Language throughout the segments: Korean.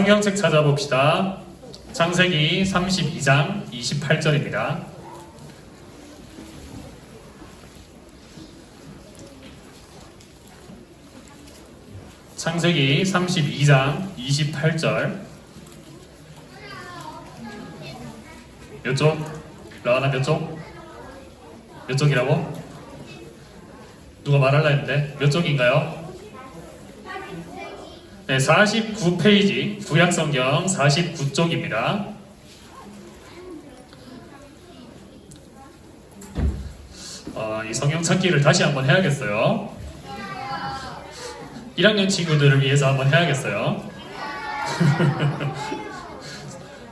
성경책 찾아봅시다. 창세기 32장 28절입니다. 창세기 32장 28절. 몇 쪽? 라하나 몇 쪽? 몇 쪽이라고? 누가 말하려 했는데 몇 쪽인가요? 네, 49페이지 구약성경 49쪽입니다. 이 성경 찾기를 다시 한번 해야겠어요. 1학년 친구들을 위해서 한번 해야겠어요.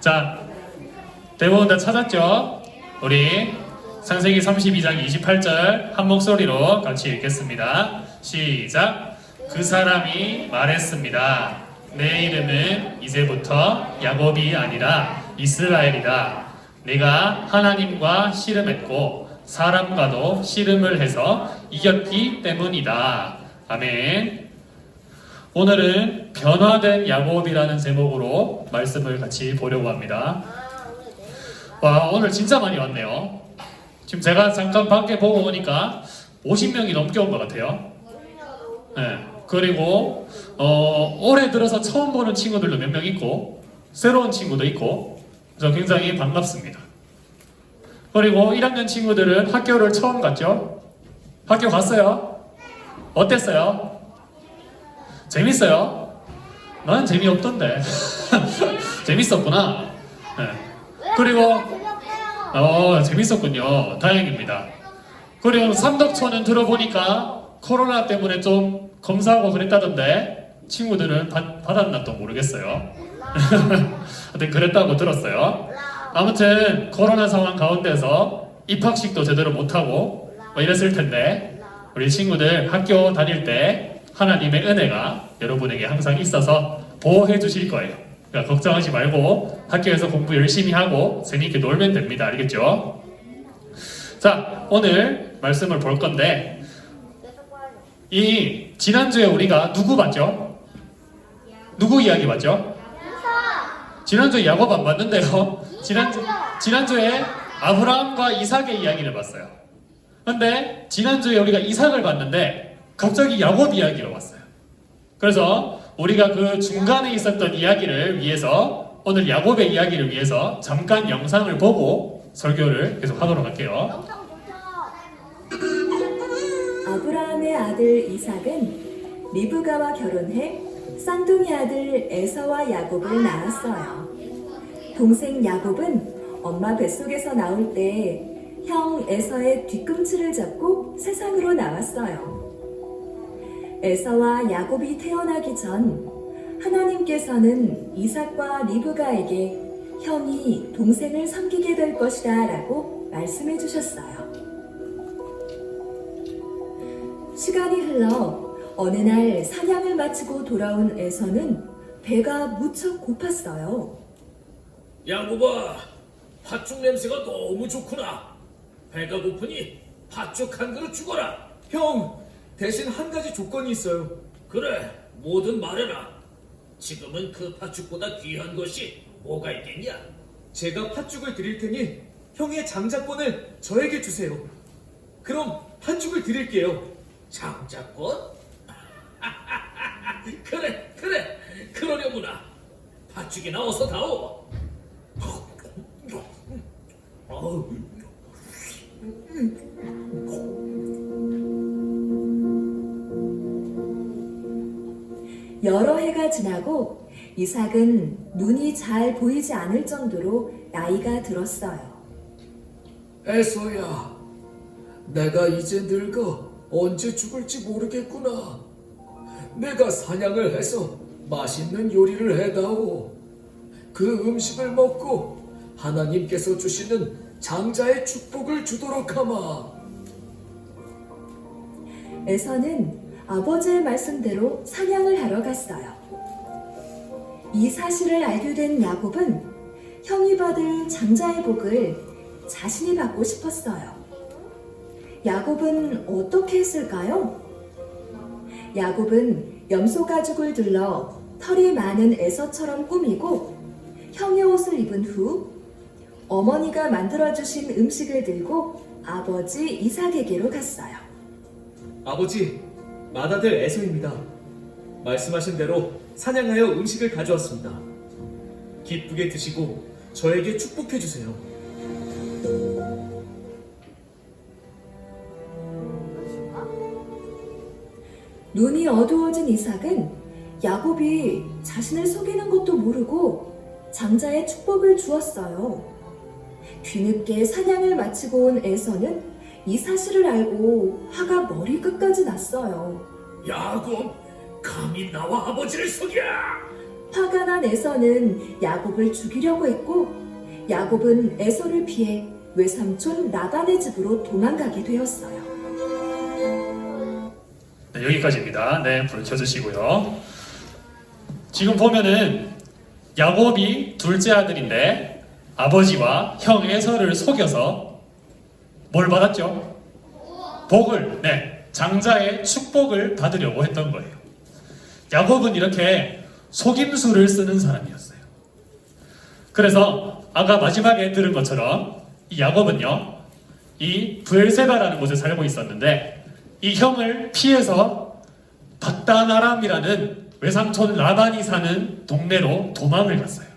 자, 대부분 다 찾았죠? 우리 창세기 32장 28절 한 목소리로 같이 읽겠습니다. 시작! 그 사람이 말했습니다. 내 이름은 이제부터 야곱이 아니라 이스라엘이다. 내가 하나님과 씨름했고 사람과도 씨름을 해서 이겼기 때문이다. 아멘. 오늘은 변화된 야곱이라는 제목으로 말씀을 같이 보려고 합니다. 와, 오늘 진짜 많이 왔네요. 지금 제가 잠깐 밖에 보고 오니까 50명이 넘게 온 것 같아요. 네. 그리고 올해 들어서 처음 보는 친구들도 몇 명 있고 새로운 친구도 있고 그래서 굉장히 반갑습니다. 그리고 1학년 친구들은 학교를 처음 갔죠? 학교 갔어요? 어땠어요? 재밌어요? 난 재미없던데. 재밌었구나. 네. 그리고 재밌었군요. 다행입니다. 그리고 삼덕초는 들어보니까 코로나 때문에 좀 검사하고 그랬다던데 친구들은 받았나 또 모르겠어요. 하여튼 그랬다고 들었어요. 아무튼 코로나 상황 가운데서 입학식도 제대로 못하고 뭐 이랬을 텐데 우리 친구들 학교 다닐 때 하나님의 은혜가 여러분에게 항상 있어서 보호해 주실 거예요. 그러니까 걱정하지 말고 학교에서 공부 열심히 하고 재미있게 놀면 됩니다. 알겠죠? 자, 오늘 말씀을 볼 건데 이 지난주에 우리가 누구 봤죠? 누구 이야기 봤죠? 지난주에 야곱 안 봤는데요. 지난주에 아브라함과 이삭의 이야기를 봤어요. 근데 지난주에 우리가 이삭을 봤는데 갑자기 야곱 이야기로 왔어요. 그래서 우리가 그 중간에 있었던 이야기를 위해서 오늘 야곱의 이야기를 위해서 잠깐 영상을 보고 설교를 계속 하도록 할게요. 아브라함의 아들 이삭은 리브가와 결혼해 쌍둥이 아들 에서와 야곱을 낳았어요. 동생 야곱은 엄마 뱃속에서 나올 때 형 에서의 뒤꿈치를 잡고 세상으로 나왔어요. 에서와 야곱이 태어나기 전 하나님께서는 이삭과 리브가에게 형이 동생을 섬기게 될 것이다 라고 말씀해 주셨어요. 시간이 흘러 어느 날 사냥을 마치고 돌아온 에서는 배가 무척 고팠어요. 야곱아, 팥죽 냄새가 너무 좋구나. 배가 고프니 팥죽 한 그릇 주거라. 형, 대신 한 가지 조건이 있어요. 그래, 뭐든 말해라. 지금은 그 팥죽보다 귀한 것이 뭐가 있겠냐? 제가 팥죽을 드릴 테니 형의 장자권을 저에게 주세요. 그럼 팥죽을 드릴게요. 장자권? 그래, 그러려구나. 팥죽이 나와서 다오. 여러 해가 지나고 이삭은 눈이 잘 보이지 않을 정도로 나이가 들었어요. 에서야, 내가 이제 늙어 언제 죽을지 모르겠구나. 내가 사냥을 해서 맛있는 요리를 해다오. 그 음식을 먹고 하나님께서 주시는 장자의 축복을 주도록 하마. 에서는 아버지의 말씀대로 사냥을 하러 갔어요. 이 사실을 알게 된 야곱은 형이 받을 장자의 복을 자신이 받고 싶었어요. 야곱은 어떻게 했을까요? 야곱은 염소 가죽을 둘러 털이 많은 에서처럼 꾸미고 형의 옷을 입은 후 어머니가 만들어주신 음식을 들고 아버지 이삭에게로 갔어요. 아버지, 맏아들 에서입니다. 말씀하신 대로 사냥하여 음식을 가져왔습니다. 기쁘게 드시고 저에게 축복해 주세요. 눈이 어두워진 이삭은 야곱이 자신을 속이는 것도 모르고 장자의 축복을 주었어요. 뒤늦게 사냥을 마치고 온 에서는 이 사실을 알고 화가 머리끝까지 났어요. 야곱, 감히 나와 아버지를 속여! 화가 난 에서는 야곱을 죽이려고 했고 야곱은 에서를 피해 외삼촌 라반의 집으로 도망가게 되었어요. 네, 여기까지입니다. 네, 불 켜주시고요. 지금 보면은 야곱이 둘째 아들인데 아버지와 형 에서를 속여서 뭘 받았죠? 복을, 네, 장자의 축복을 받으려고 했던 거예요. 야곱은 이렇게 속임수를 쓰는 사람이었어요. 그래서 아까 마지막에 들은 것처럼 이 야곱은요, 이 브엘세바라는 곳에 살고 있었는데 이 형을 피해서 바단 아람이라는 외삼촌 라반이 사는 동네로 도망을 갔어요.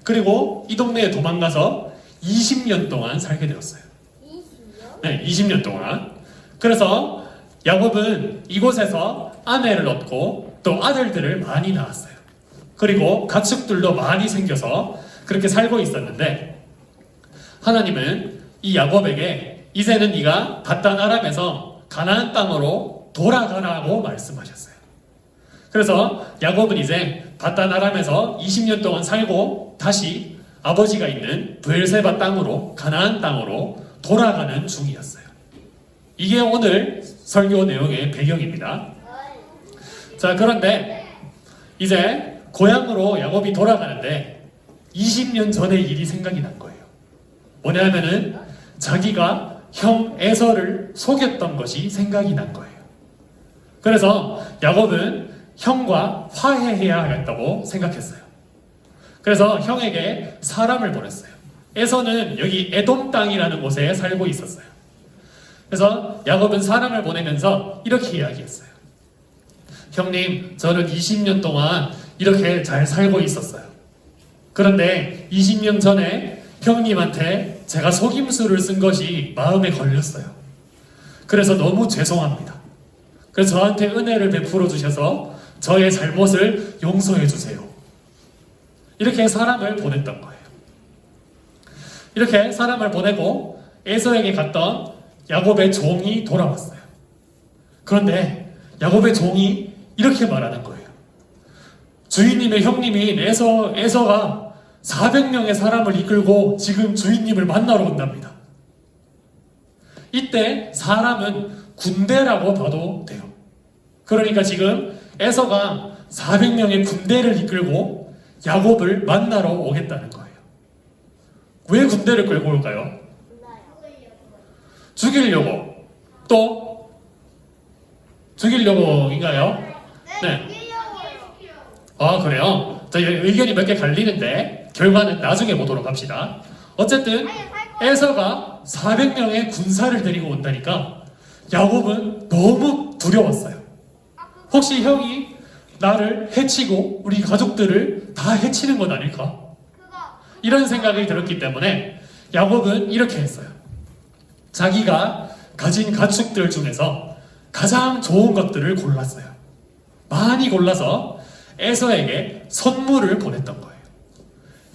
그리고 이 동네에 도망가서 20년 동안 살게 되었어요. 20년? 네, 20년 동안. 그래서 야곱은 이곳에서 아내를 얻고 또 아들들을 많이 낳았어요. 그리고 가축들도 많이 생겨서 그렇게 살고 있었는데 하나님은 이 야곱에게 이제는 네가 바단 아람에서 가나안 땅으로 돌아가라고 말씀하셨어요. 그래서 야곱은 이제 바단 아람에서 20년 동안 살고 다시 아버지가 있는 브엘세바 땅으로 가나안 땅으로 돌아가는 중이었어요. 이게 오늘 설교 내용의 배경입니다. 자, 그런데 이제 고향으로 야곱이 돌아가는데 20년 전의 일이 생각이 난 거예요. 뭐냐면은 자기가 형 에서를 속였던 것이 생각이 난 거예요. 그래서 야곱은 형과 화해해야 하겠다고 생각했어요. 그래서 형에게 사람을 보냈어요. 에서는 여기 에돔 땅이라는 곳에 살고 있었어요. 그래서 야곱은 사람을 보내면서 이렇게 이야기했어요. 형님, 저는 20년 동안 이렇게 잘 살고 있었어요. 그런데 20년 전에 형님한테 제가 속임수를 쓴 것이 마음에 걸렸어요. 그래서 너무 죄송합니다. 그래서 저한테 은혜를 베풀어 주셔서 저의 잘못을 용서해 주세요. 이렇게 사람을 보냈던 거예요. 이렇게 사람을 보내고 에서에게 갔던 야곱의 종이 돌아왔어요. 그런데 야곱의 종이 이렇게 말하는 거예요. 주인님의 형님인 에서가 400명의 사람을 이끌고 지금 주인님을 만나러 온답니다. 이때 사람은 군대라고 봐도 돼요. 그러니까 지금 에서가 400명의 군대를 이끌고 야곱을 만나러 오겠다는 거예요. 왜 군대를 끌고 올까요? 죽이려고. 또 죽이려고인가요? 네. 아, 그래요? 저희 의견이 몇 개 갈리는데 결과는 나중에 보도록 합시다. 어쨌든 에서가 400명의 군사를 데리고 온다니까 야곱은 너무 두려웠어요. 혹시 형이 나를 해치고 우리 가족들을 다 해치는 건 아닐까? 이런 생각이 들었기 때문에 야곱은 이렇게 했어요. 자기가 가진 가축들 중에서 가장 좋은 것들을 골랐어요. 많이 골라서 에서에게 선물을 보냈던 거예요.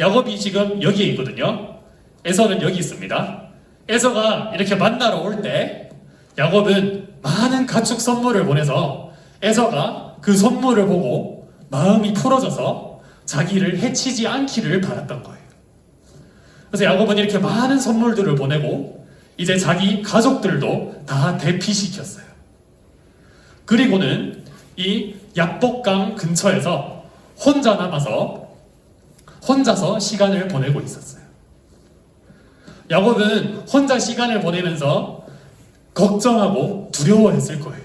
야곱이 지금 여기에 있거든요. 에서는 여기 있습니다. 에서가 이렇게 만나러 올 때 야곱은 많은 가축 선물을 보내서 에서가 그 선물을 보고 마음이 풀어져서 자기를 해치지 않기를 바랐던 거예요. 그래서 야곱은 이렇게 많은 선물들을 보내고 이제 자기 가족들도 다 대피시켰어요. 그리고는 이 야복강 근처에서 혼자 남아서 혼자서 시간을 보내고 있었어요. 야곱은 혼자 시간을 보내면서 걱정하고 두려워했을 거예요.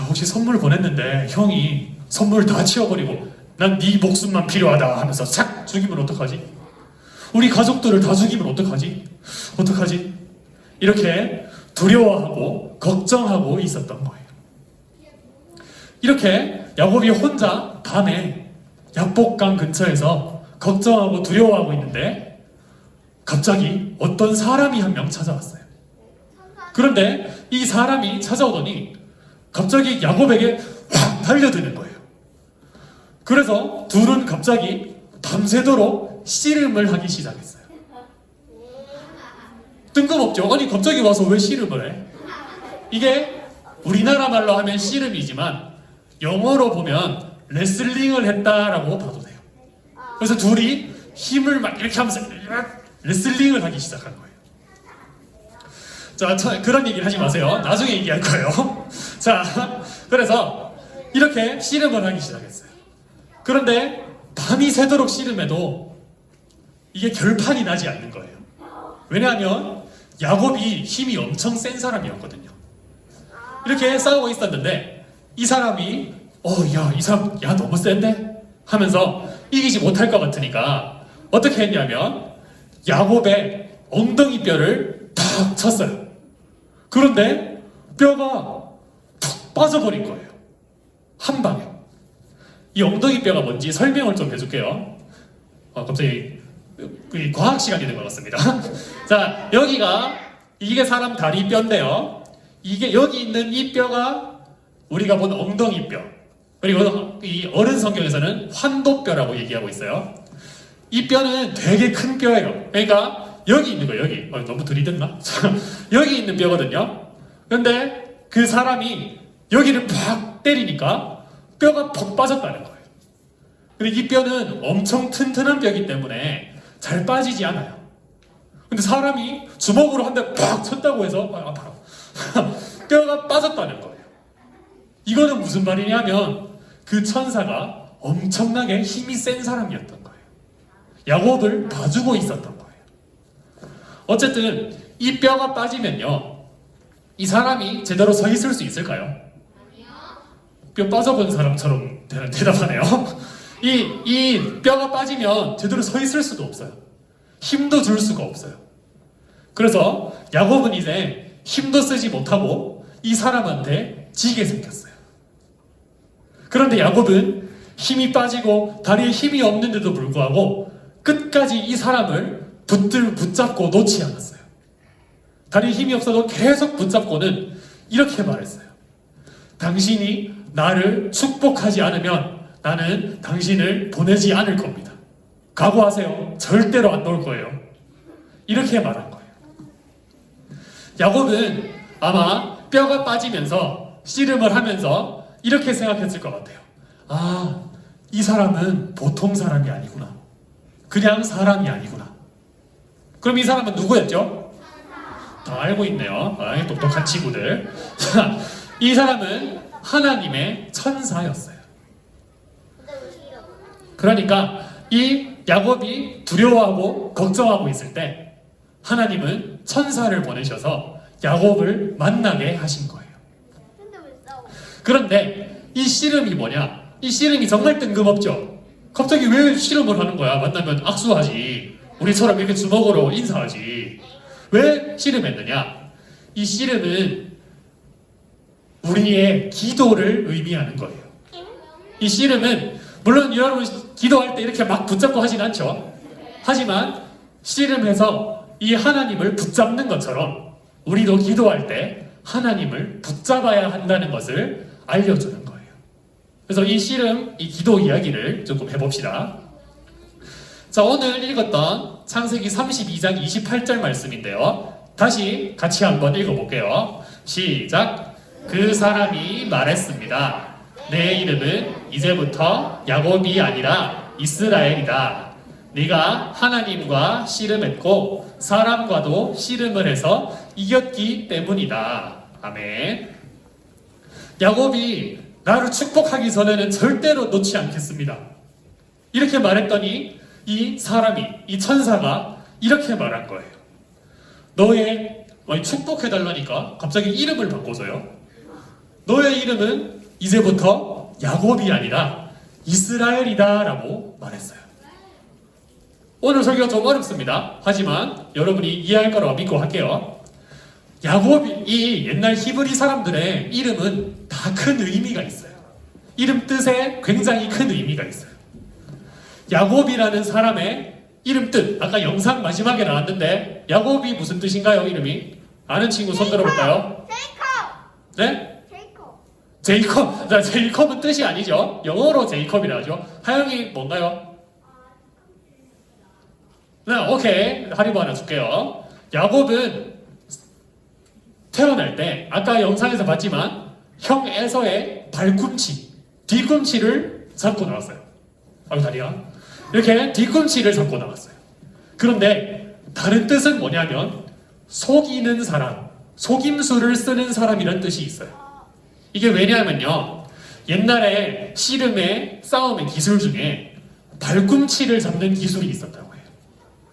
야, 혹시 선물 보냈는데 형이 선물 다 치워버리고 난 네 목숨만 필요하다 하면서 싹 죽이면 어떡하지? 우리 가족들을 다 죽이면 어떡하지? 어떡하지? 이렇게 두려워하고 걱정하고 있었던 거예요. 이렇게 야곱이 혼자 밤에 야복강 근처에서 걱정하고 두려워하고 있는데 갑자기 어떤 사람이 한 명 찾아왔어요. 그런데 이 사람이 찾아오더니 갑자기 야곱에게 확 달려드는 거예요. 그래서 둘은 갑자기 밤새도록 씨름을 하기 시작했어요. 뜬금없죠? 아니 갑자기 와서 왜 씨름을 해? 이게 우리나라 말로 하면 씨름이지만 영어로 보면 레슬링을 했다라고 봐도 돼요. 그래서 둘이 힘을 막 이렇게 하면서 레슬링을 하기 시작한 거예요. 자, 그런 얘기를 하지 마세요. 나중에 얘기할 거예요. 자, 그래서 이렇게 씨름을 하기 시작했어요. 그런데 밤이 새도록 씨름해도 이게 결판이 나지 않는 거예요. 왜냐하면 야곱이 힘이 엄청 센 사람이었거든요. 이렇게 싸우고 있었는데 이 사람이 이 사람 너무 센데? 하면서 이기지 못할 것 같으니까 어떻게 했냐면 야곱의 엉덩이 뼈를 탁 쳤어요. 그런데 뼈가 툭 빠져버린 거예요. 한 방에. 이 엉덩이 뼈가 뭔지 설명을 좀 해줄게요. 갑자기 과학 시간이 된 것 같습니다. 자, 이게 사람 다리 뼈인데요. 이게 여기 있는 이 뼈가 우리가 본 엉덩이 뼈. 그리고 이 어른 성경에서는 환도뼈라고 얘기하고 있어요. 이 뼈는 되게 큰 뼈예요. 그러니까 여기 있는 거예요. 여기. 너무 들이댔나? 여기 있는 뼈거든요. 그런데 그 사람이 여기를 팍 때리니까 뼈가 퍽 빠졌다는 거예요. 근데 이 뼈는 엄청 튼튼한 뼈이기 때문에 잘 빠지지 않아요. 근데 사람이 주먹으로 한 대 팍 쳤다고 해서 아파요. 뼈가 빠졌다는 거예요. 이거는 무슨 말이냐면 그 천사가 엄청나게 힘이 센 사람이었던 거예요. 야곱을 봐주고 있었던 거예요. 어쨌든 이 뼈가 빠지면요, 이 사람이 제대로 서 있을 수 있을까요? 뼈 빠져본 사람처럼 대답하네요. 이 뼈가 빠지면 제대로 서 있을 수도 없어요. 힘도 줄 수가 없어요. 그래서 야곱은 이제 힘도 쓰지 못하고 이 사람한테 지게 생겼어요. 그런데 야곱은 힘이 빠지고 다리에 힘이 없는데도 불구하고 끝까지 이 사람을 붙잡고 놓지 않았어요. 다리에 힘이 없어도 계속 붙잡고는 이렇게 말했어요. 당신이 나를 축복하지 않으면 나는 당신을 보내지 않을 겁니다. 각오하세요. 절대로 안 놓을 거예요. 이렇게 말한 거예요. 야곱은 아마 뼈가 빠지면서 씨름을 하면서 이렇게 생각했을 것 같아요. 이 사람은 보통 사람이 아니구나. 그냥 사람이 아니구나. 그럼 이 사람은 누구였죠? 다 알고 있네요. 똑똑한 친구들. 이 사람은 하나님의 천사였어요. 그러니까 이 야곱이 두려워하고 걱정하고 있을 때 하나님은 천사를 보내셔서 야곱을 만나게 하신 거예요. 그런데 이 씨름이 뭐냐? 이 씨름이 정말 뜬금없죠? 갑자기 왜 씨름을 하는 거야? 만나면 악수하지. 우리처럼 이렇게 주먹으로 인사하지. 왜 씨름했느냐? 이 씨름은 우리의 기도를 의미하는 거예요. 이 씨름은 물론 여러분 기도할 때 이렇게 막 붙잡고 하진 않죠. 하지만 씨름해서 이 하나님을 붙잡는 것처럼 우리도 기도할 때 하나님을 붙잡아야 한다는 것을 알려주는 거예요. 그래서 이 씨름, 이 기도 이야기를 조금 해봅시다. 자, 오늘 읽었던 창세기 32장 28절 말씀인데요. 다시 같이 한번 읽어볼게요. 시작. 그 사람이 말했습니다. 내 이름은 이제부터 야곱이 아니라 이스라엘이다. 네가 하나님과 씨름했고 사람과도 씨름을 해서 이겼기 때문이다. 아멘. 야곱이 나를 축복하기 전에는 절대로 놓지 않겠습니다. 이렇게 말했더니 이 사람이, 이 천사가 이렇게 말한 거예요. 너의 축복해달라니까 갑자기 이름을 바꿔서요. 너의 이름은 이제부터 야곱이 아니라 이스라엘이다라고 말했어요. 오늘 설교가 좀 어렵습니다. 하지만 여러분이 이해할 거라고 믿고 할게요. 야곱이 이 옛날 히브리 사람들의 이름은 다 큰 의미가 있어요. 이름 뜻에 굉장히 큰 의미가 있어요. 야곱이라는 사람의 이름 뜻, 아까 영상 마지막에 나왔는데 야곱이 무슨 뜻인가요? 이름이? 아는 친구 손 들어볼까요? 제이콥! 네? 제이콥! 제이콥. 자, 제이콥은 뜻이 아니죠. 영어로 제이콥이라 하죠. 하영이 뭔가요? 네, 오케이. 하리보 하나 줄게요. 야곱은 태어날 때 아까 영상에서 봤지만 형 에서의 발꿈치, 뒤꿈치를 잡고 나왔어요. 아유 다리야. 이렇게 뒤꿈치를 잡고 나왔어요. 그런데 다른 뜻은 뭐냐면 속이는 사람, 속임수를 쓰는 사람이라는 뜻이 있어요. 이게 왜냐하면요, 옛날에 씨름의 싸움의 기술 중에 발꿈치를 잡는 기술이 있었다고 해요.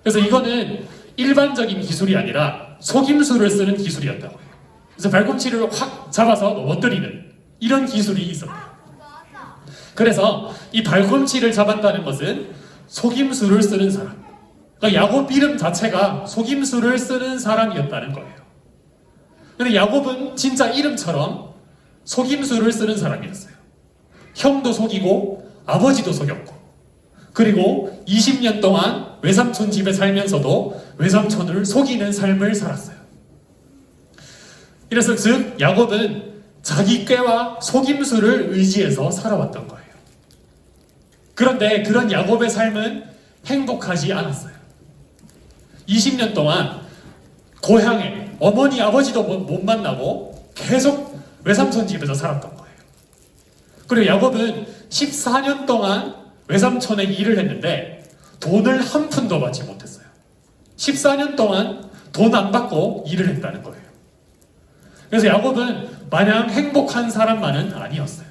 그래서 이거는 일반적인 기술이 아니라 속임수를 쓰는 기술이었다고 해요. 그래서 발꿈치를 확 잡아서 넘어뜨리는 이런 기술이 있었대요. 그래서 이 발꿈치를 잡았다는 것은 속임수를 쓰는 사람, 그러니까 야곱 이름 자체가 속임수를 쓰는 사람이었다는 거예요. 근데 야곱은 진짜 이름처럼 속임수를 쓰는 사람이었어요. 형도 속이고 아버지도 속였고, 그리고 20년 동안 외삼촌 집에 살면서도 외삼촌을 속이는 삶을 살았어요. 이래서 즉 야곱은 자기 꾀와 속임수를 의지해서 살아왔던 거예요. 그런데 그런 야곱의 삶은 행복하지 않았어요. 20년 동안 고향에 어머니 아버지도 못 만나고 계속 외삼촌 집에서 살았던 거예요. 그리고 야곱은 14년 동안 외삼촌의 일을 했는데 돈을 한 푼도 받지 못했어요. 14년 동안 돈 안 받고 일을 했다는 거예요. 그래서 야곱은 마냥 행복한 사람만은 아니었어요.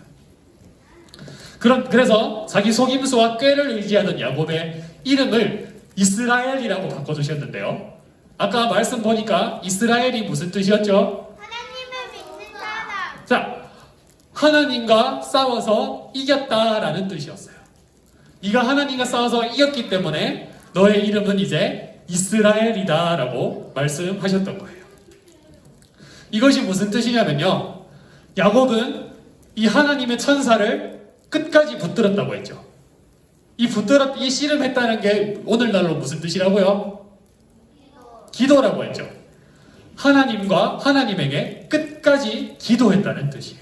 그래서 자기 속임수와 꾀를 의지하던 야곱의 이름을 이스라엘이라고 바꿔주셨는데요. 아까 말씀 보니까 이스라엘이 무슨 뜻이었죠? 하나님을 믿는 사람! 자, 하나님과 싸워서 이겼다라는 뜻이었어요. 네가 하나님과 싸워서 이겼기 때문에 너의 이름은 이제 이스라엘이다라고 말씀하셨던 거예요. 이것이 무슨 뜻이냐면요, 야곱은 이 하나님의 천사를 끝까지 붙들었다고 했죠. 이 씨름했다는 게 오늘날로 무슨 뜻이라고요? 기도라고 했죠. 하나님과 하나님에게 끝까지 기도했다는 뜻이에요.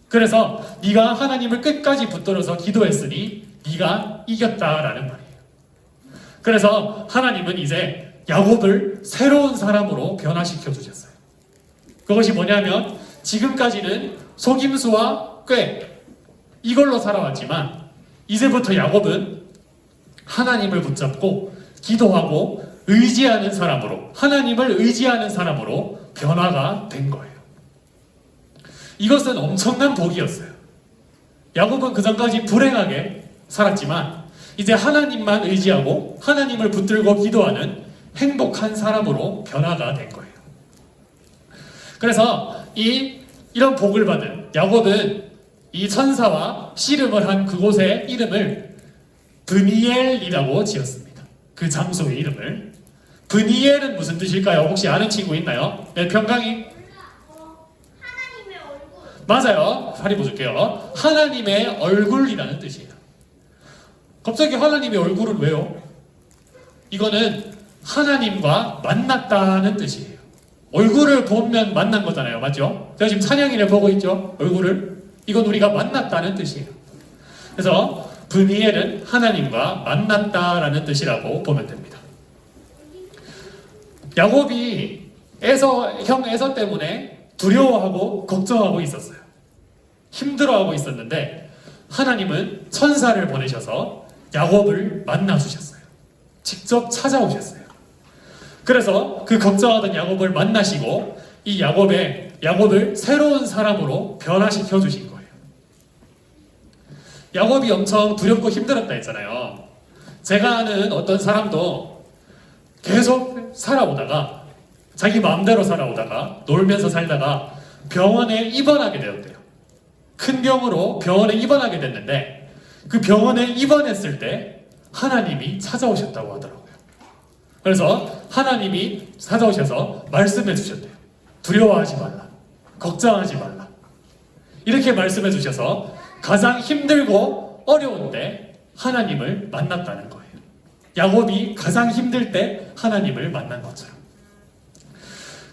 그래서 네가 하나님을 끝까지 붙들어서 기도했으니 네가 이겼다라는 말이에요. 그래서 하나님은 이제 야곱을 새로운 사람으로 변화시켜 주셨어요. 그것이 뭐냐면 지금까지는 속임수와 꾀 이걸로 살아왔지만 이제부터 야곱은 하나님을 붙잡고 기도하고 의지하는 사람으로, 하나님을 의지하는 사람으로 변화가 된 거예요. 이것은 엄청난 복이었어요. 야곱은 그전까지 불행하게 살았지만 이제 하나님만 의지하고 하나님을 붙들고 기도하는 행복한 사람으로 변화가 된 거예요. 그래서 이런 복을 받은 야곱은 이 천사와 씨름을 한 그곳의 이름을 브니엘이라고 지었습니다. 그 장소의 이름을. 브니엘은 무슨 뜻일까요? 혹시 아는 친구 있나요? 네, 평강이? 하나님의 얼굴! 맞아요. 다리 보여줄게요. 하나님의 얼굴이라는 뜻이에요. 갑자기 하나님의 얼굴은 왜요? 이거는 하나님과 만났다는 뜻이에요. 얼굴을 보면 만난 거잖아요. 맞죠? 제가 지금 찬양이를 보고 있죠? 얼굴을. 이건 우리가 만났다는 뜻이에요. 그래서 브니엘은 하나님과 만났다라는 뜻이라고 보면 됩니다. 야곱이 형 에서 때문에 두려워하고 걱정하고 있었어요. 힘들어하고 있었는데 하나님은 천사를 보내셔서 야곱을 만나 주셨어요. 직접 찾아오셨어요. 그래서 그 걱정하던 야곱을 만나시고 이 야곱을 새로운 사람으로 변화시켜 주신 거예요. 야곱이 엄청 두렵고 힘들었다 했잖아요. 제가 아는 어떤 사람도 계속 살아오다가 자기 마음대로 살아오다가 놀면서 살다가 병원에 입원하게 되었대요. 큰 병으로 병원에 입원하게 됐는데 그 병원에 입원했을 때 하나님이 찾아오셨다고 하더라고요. 그래서 하나님이 찾아오셔서 말씀해 주셨대요. 두려워하지 말라. 걱정하지 말라. 이렇게 말씀해 주셔서 가장 힘들고 어려운데 하나님을 만났다는 거예요. 야곱이 가장 힘들 때 하나님을 만난 것처럼.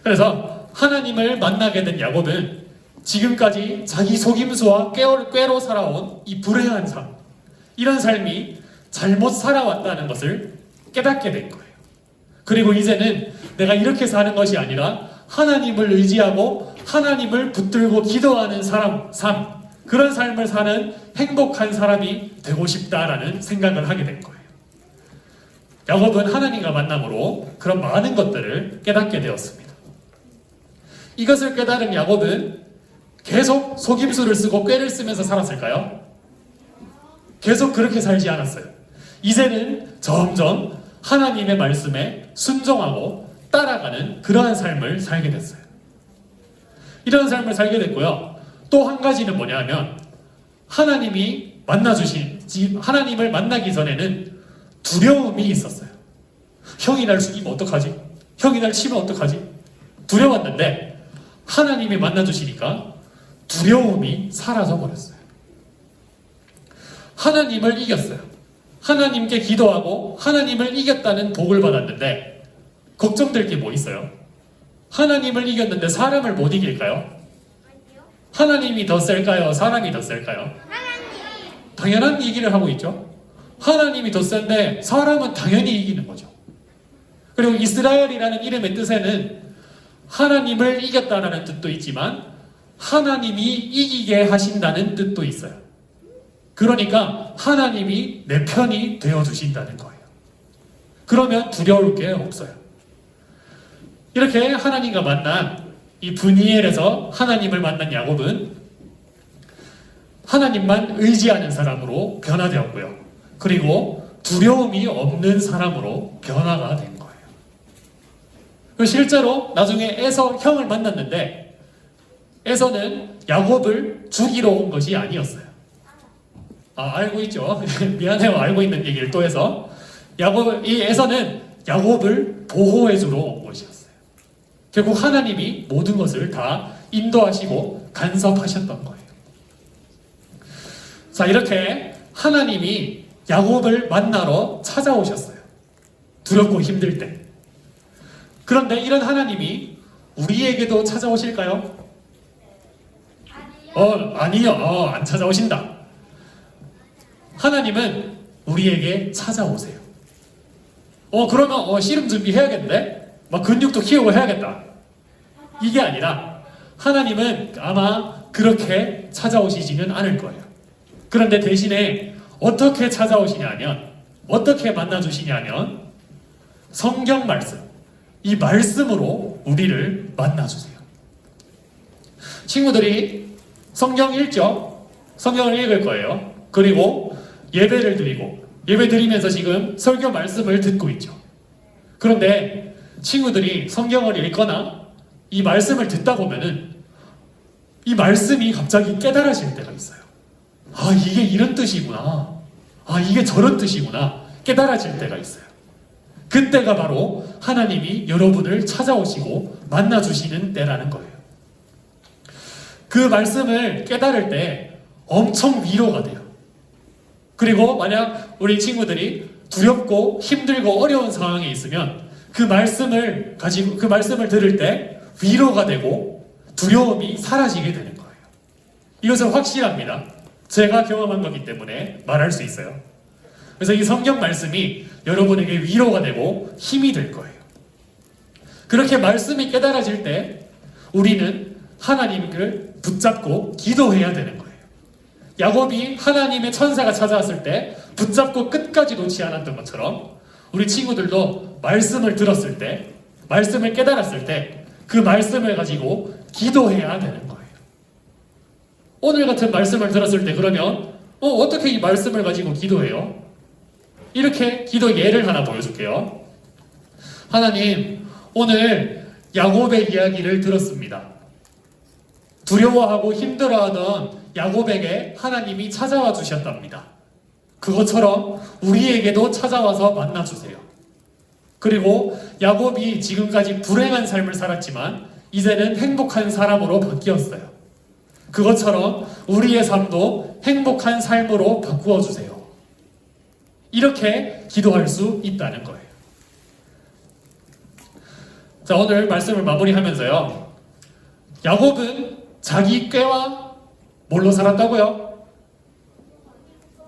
그래서 하나님을 만나게 된 야곱은 지금까지 자기 속임수와 꾀로 살아온 이 불행한 삶, 이런 삶이 잘못 살아왔다는 것을 깨닫게 된 거예요. 그리고 이제는 내가 이렇게 사는 것이 아니라 하나님을 의지하고 하나님을 붙들고 기도하는 삶, 그런 삶을 사는 행복한 사람이 되고 싶다라는 생각을 하게 된 거예요. 야곱은 하나님과 만남으로 그런 많은 것들을 깨닫게 되었습니다. 이것을 깨달은 야곱은 계속 속임수를 쓰고 꾀를 쓰면서 살았을까요? 계속 그렇게 살지 않았어요. 이제는 점점 하나님의 말씀에 순종하고 따라가는 그러한 삶을 살게 됐어요. 이런 삶을 살게 됐고요. 또 한 가지는 뭐냐면 하나님을 만나기 전에는 두려움이 있었어요. 형이 날 죽이면 어떡하지? 형이 날 치면 어떡하지? 두려웠는데 하나님이 만나주시니까 두려움이 사라져 버렸어요. 하나님을 이겼어요. 하나님께 기도하고 하나님을 이겼다는 복을 받았는데 걱정될 게 뭐 있어요? 하나님을 이겼는데 사람을 못 이길까요? 하나님이 더 셀까요? 사람이 더 셀까요? 당연한 얘기를 하고 있죠. 하나님이 더 센데 사람은 당연히 이기는 거죠. 그리고 이스라엘이라는 이름의 뜻에는 하나님을 이겼다라는 뜻도 있지만 하나님이 이기게 하신다는 뜻도 있어요. 그러니까 하나님이 내 편이 되어주신다는 거예요. 그러면 두려울 게 없어요. 이렇게 하나님과 만난 이 브니엘에서 하나님을 만난 야곱은 하나님만 의지하는 사람으로 변화되었고요. 그리고 두려움이 없는 사람으로 변화가 된 거예요. 실제로 나중에 에서 형을 만났는데 에서는 야곱을 죽이러 온 것이 아니었어요. 알고 있죠? 미안해요. 알고 있는 얘기를 또 해서 이 에서는 야곱을 보호해주러 온 것이었어요. 결국 하나님이 모든 것을 다 인도하시고 간섭하셨던 거예요. 자, 이렇게 하나님이 야곱을 만나러 찾아오셨어요. 두렵고 힘들 때. 그런데 이런 하나님이 우리에게도 찾아오실까요? 아니요. 안 찾아오신다. 하나님은 우리에게 찾아오세요. 그러면 씨름 준비해야겠는데? 막 근육도 키우고 해야겠다. 이게 아니라 하나님은 아마 그렇게 찾아오시지는 않을 거예요. 그런데 대신에 어떻게 찾아오시냐면, 어떻게 만나주시냐면 성경 말씀, 이 말씀으로 우리를 만나주세요. 친구들이 성경 읽죠? 성경을 읽을 거예요. 그리고 예배를 드리고 예배 드리면서 지금 설교 말씀을 듣고 있죠. 그런데 친구들이 성경을 읽거나 이 말씀을 듣다 보면은 이 말씀이 갑자기 깨달아질 때가 있어요. 이게 이런 뜻이구나. 이게 저런 뜻이구나. 깨달아질 때가 있어요. 그때가 바로 하나님이 여러분을 찾아오시고 만나주시는 때라는 거예요. 그 말씀을 깨달을 때 엄청 위로가 돼요. 그리고 만약 우리 친구들이 두렵고 힘들고 어려운 상황에 있으면 그 말씀을 들을 때 위로가 되고 두려움이 사라지게 되는 거예요. 이것은 확실합니다. 제가 경험한 거기 때문에 말할 수 있어요. 그래서 이 성경 말씀이 여러분에게 위로가 되고 힘이 될 거예요. 그렇게 말씀이 깨달아질 때 우리는 하나님을 붙잡고 기도해야 되는 거예요. 야곱이 하나님의 천사가 찾아왔을 때 붙잡고 끝까지 놓지 않았던 것처럼 우리 친구들도 말씀을 들었을 때, 말씀을 깨달았을 때 그 말씀을 가지고 기도해야 되는 거예요. 오늘 같은 말씀을 들었을 때 그러면 어떻게 이 말씀을 가지고 기도해요? 이렇게 기도 예를 하나 보여줄게요. 하나님, 오늘 야곱의 이야기를 들었습니다. 두려워하고 힘들어하던 야곱에게 하나님이 찾아와 주셨답니다. 그것처럼 우리에게도 찾아와서 만나주세요. 그리고 야곱이 지금까지 불행한 삶을 살았지만 이제는 행복한 사람으로 바뀌었어요. 그것처럼 우리의 삶도 행복한 삶으로 바꾸어 주세요. 이렇게 기도할 수 있다는 거예요. 자, 오늘 말씀을 마무리하면서요. 야곱은 자기 꾀와 뭘로 살았다고요?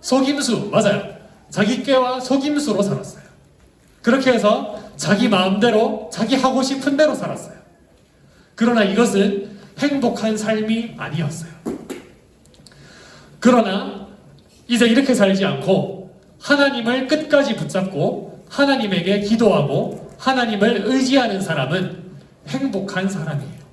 속임수, 맞아요. 자기 꾀와 속임수로 살았어요. 그렇게 해서 자기 마음대로, 자기 하고 싶은 대로 살았어요. 그러나 이것은 행복한 삶이 아니었어요. 그러나 이제 이렇게 살지 않고 하나님을 끝까지 붙잡고 하나님에게 기도하고 하나님을 의지하는 사람은 행복한 사람이에요.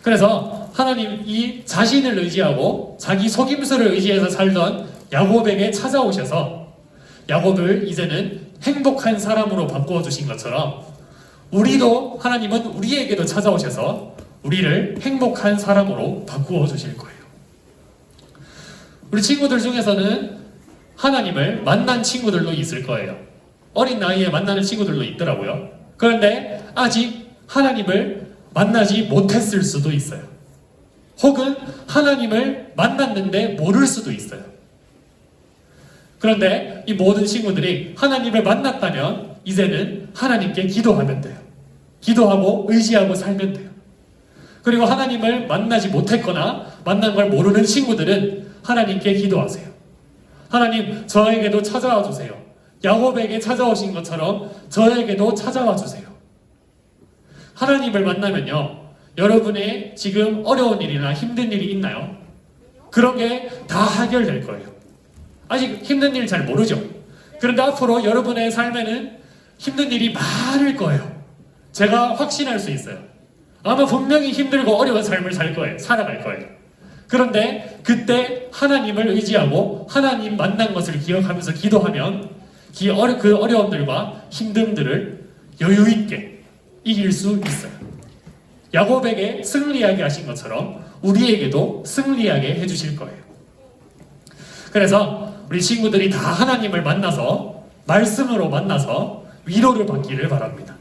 그래서 하나님이 자신을 의지하고 자기 속임수를 의지해서 살던 야곱에게 찾아오셔서 야곱을 이제는 행복한 사람으로 바꾸어 주신 것처럼 우리도 하나님은 우리에게도 찾아오셔서 우리를 행복한 사람으로 바꾸어 주실 거예요. 우리 친구들 중에서는 하나님을 만난 친구들도 있을 거예요. 어린 나이에 만나는 친구들도 있더라고요. 그런데 아직 하나님을 만나지 못했을 수도 있어요. 혹은 하나님을 만났는데 모를 수도 있어요. 그런데 이 모든 친구들이 하나님을 만났다면 이제는 하나님께 기도하면 돼요. 기도하고 의지하고 살면 돼요. 그리고 하나님을 만나지 못했거나 만난 걸 모르는 친구들은 하나님께 기도하세요. 하나님, 저에게도 찾아와 주세요. 야곱에게 찾아오신 것처럼 저에게도 찾아와 주세요. 하나님을 만나면요, 여러분의 지금 어려운 일이나 힘든 일이 있나요? 그런 게 다 해결될 거예요. 아직 힘든 일 잘 모르죠? 그런데 앞으로 여러분의 삶에는 힘든 일이 많을 거예요. 제가 확신할 수 있어요. 아마 분명히 힘들고 어려운 삶을 살아갈 거예요. 그런데 그때 하나님을 의지하고 하나님 만난 것을 기억하면서 기도하면 그 어려움들과 힘듦들을 여유있게 이길 수 있어요. 야곱에게 승리하게 하신 것처럼 우리에게도 승리하게 해주실 거예요. 그래서 우리 친구들이 다 하나님을 만나서 말씀으로 만나서 위로를 받기를 바랍니다.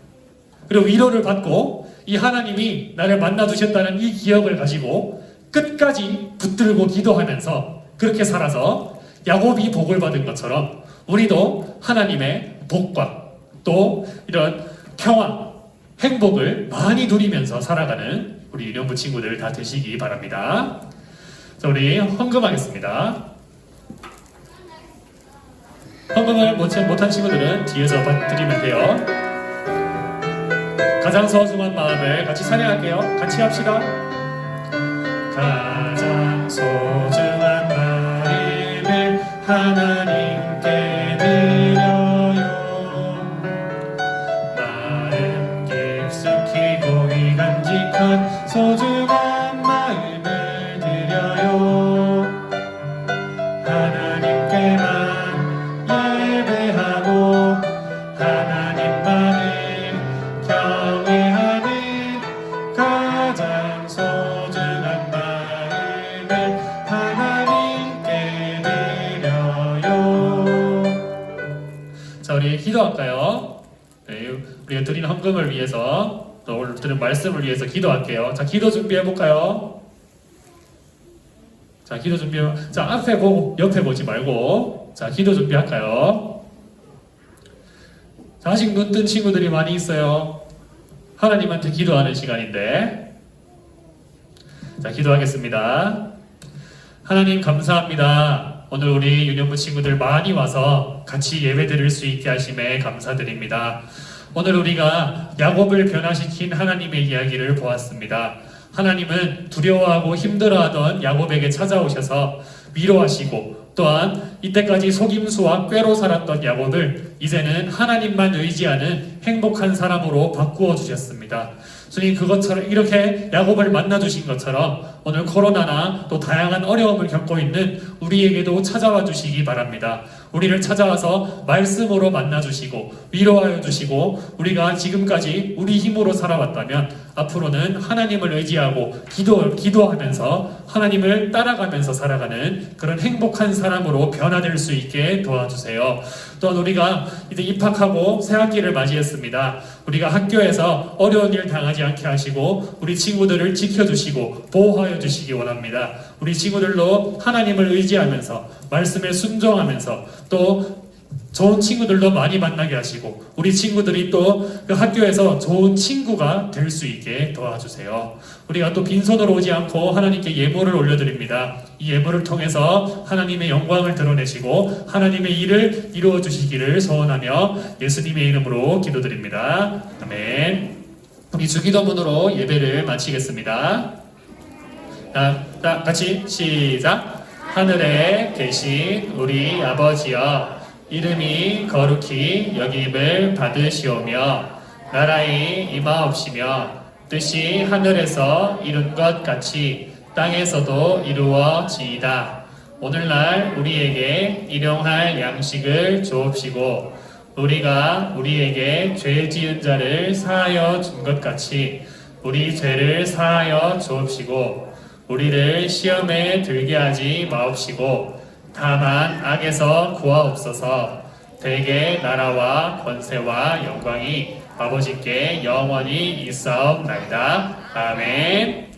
그리고 위로를 받고 이 하나님이 나를 만나주셨다는 이 기억을 가지고 끝까지 붙들고 기도하면서 그렇게 살아서 야곱이 복을 받은 것처럼 우리도 하나님의 복과 또 이런 평화, 행복을 많이 누리면서 살아가는 우리 유년부 친구들 다 되시기 바랍니다. 자, 우리 헌금하겠습니다. 헌금을 못한 친구들은 뒤에서 드리면 돼요. 가장 소중한 마음을 같이 찬양할게요. 같이 합시다. 가장 소중한 마음을 하나님께 드려요. 마음 깊숙이 고이 간직한 소중한 마음을 드려요. 하나님께만 예배하고 하나님만을 경외하는 가장 소중한 마음을 하나님께 드려요. 자, 우리 기도할까요? 네, 우리가 드리는 헌금을 위해서 또 오늘 들은 말씀을 위해서 기도할게요. 자, 기도 준비해볼까요? 자, 기도 자, 앞에 보고 옆에 보지 말고 자, 기도 준비할까요? 자, 아직 눈 뜬 친구들이 많이 있어요. 하나님한테 기도하는 시간인데 자, 기도하겠습니다. 하나님 감사합니다. 오늘 우리 유년부 친구들 많이 와서 같이 예배 드릴 수 있게 하심에 감사드립니다. 오늘 우리가 야곱을 변화시킨 하나님의 이야기를 보았습니다. 하나님은 두려워하고 힘들어하던 야곱에게 찾아오셔서 위로하시고 또한 이때까지 속임수와 꾀로 살았던 야곱을 이제는 하나님만 의지하는 행복한 사람으로 바꾸어 주셨습니다. 주님, 그것처럼 이렇게 야곱을 만나주신 것처럼 오늘 코로나나 또 다양한 어려움을 겪고 있는 우리에게도 찾아와 주시기 바랍니다. 우리를 찾아와서 말씀으로 만나주시고 위로하여 주시고 우리가 지금까지 우리 힘으로 살아왔다면 앞으로는 하나님을 의지하고 기도하면서 하나님을 따라가면서 살아가는 그런 행복한 사람으로 변화될 수 있게 도와주세요. 또한 우리가 이제 입학하고 새 학기를 맞이했습니다. 우리가 학교에서 어려운 일 당하지 않게 하시고 우리 친구들을 지켜주시고 보호하여 주시기 원합니다. 우리 친구들로 하나님을 의지하면서 말씀에 순종하면서 또 좋은 친구들도 많이 만나게 하시고 우리 친구들이 또 그 학교에서 좋은 친구가 될 수 있게 도와주세요. 우리가 또 빈손으로 오지 않고 하나님께 예물을 올려드립니다. 이 예물을 통해서 하나님의 영광을 드러내시고 하나님의 일을 이루어 주시기를 소원하며 예수님의 이름으로 기도드립니다. 아멘. 우리 주기도문으로 예배를 마치겠습니다. 자, 같이 시작. 하늘에 계신 우리 아버지여, 이름이 거룩히 여김을 받으시오며 나라의 임하옵시며 뜻이 하늘에서 이룬 것 같이 땅에서도 이루어지이다. 오늘날 우리에게 일용할 양식을 주옵시고 우리가 우리에게 죄 지은 자를 사하여 준 것 같이 우리 죄를 사하여 주옵시고 우리를 시험에 들게 하지 마옵시고 다만 악에서 구하옵소서. 대개 나라와 권세와 영광이 아버지께 영원히 있사옵나이다. 아멘.